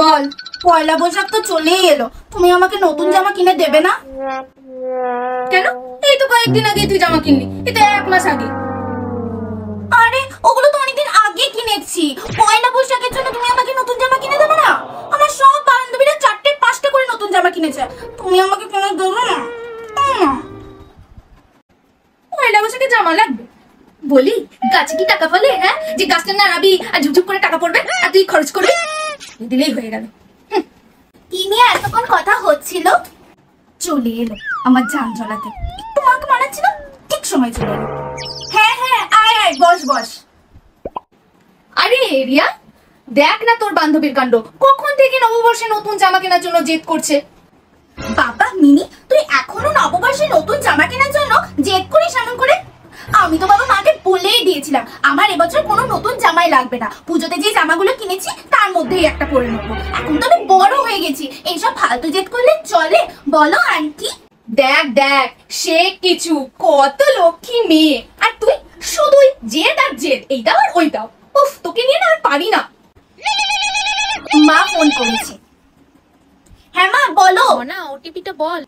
বল। পয়লা বৈশাখ তো চলেই এলো, তুমি আমাকে নতুন জামা কিনে দেবে না? কেন? এই তো কয়েকদিন আগে তুই জামা কিনলি, এটা 1 মাস আগে। আরে ওগুলো তো অনেকদিন আগে কিনেছি। পয়লা বৈশাখের জন্য তুমি আমাকে নতুন জামা কিনে দেবে না? আমার সব বান্ধবীরা 4টে 5টে করে নতুন জামা কিনেছে, তুমি আমাকে কিনে দেবে না? পয়লা বৈশাখে জামা লাগবে বলি? গাছে কি টাকা ফলে? হ্যাঁ, যে গাছটা নাড়াবি আর ঝুপঝুপ করে টাকা পড়বে আর তুই খরচ করবি, দিলেই হয়ে গেল। কি নিয়ে এতক্ষণ কথা হচ্ছিল? চলে এলো আমার জান জ্বলাতে, একটু মাকে মানাচ্ছিল, ঠিক সময় চলে এলো। হ্যাঁ হ্যাঁ, আয় আয়, বস বস। আরে রিয়া, দেখ না তোর বান্ধবীর কাণ্ড, কখন থেকে নববর্ষে নতুন জামা কেনার জন্য জেদ করছে। বাবা মিনি, তুই এখনো নববর্ষে নতুন জামা কেনার জন্য জেদ করিস এমন করে? আমি তো বাবা মাকে বলেই দিয়েছিলাম আমার এবছর কোনো নতুন জামাই লাগবে না, পুজোতে যে জামাগুলো কিনেছি তার মধ্যেই একটা পরে নেবো। এখন তো আমি বড় হয়ে গেছি, এইসব ফালতু জেদ করলে চলে বলো আন্টি? দেখ দেখ, সে কিছু কত লক্ষ্মী মেয়ে, আর তুই শুধুই জেদ আর জেদ, এইটাও আর ওইটাও। উফ, তোকে নিয়ে না আর পারি না। মা ফোন করেছে। হ্যাঁ মা বলো না, ওটিপিটা বল।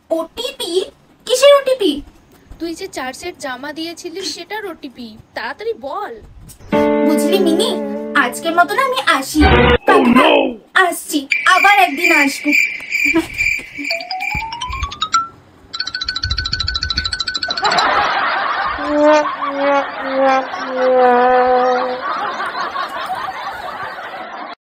ওটিপি? কিসের ওটিপি? তুই যে 4 সেট জামা দিয়েছিলিস সেটার ওটিপি, তাড়াতাড়ি বল। বুঝলি মিনি, আজকের মতন আমি আসি, আসছি, আবার একদিন আসবো।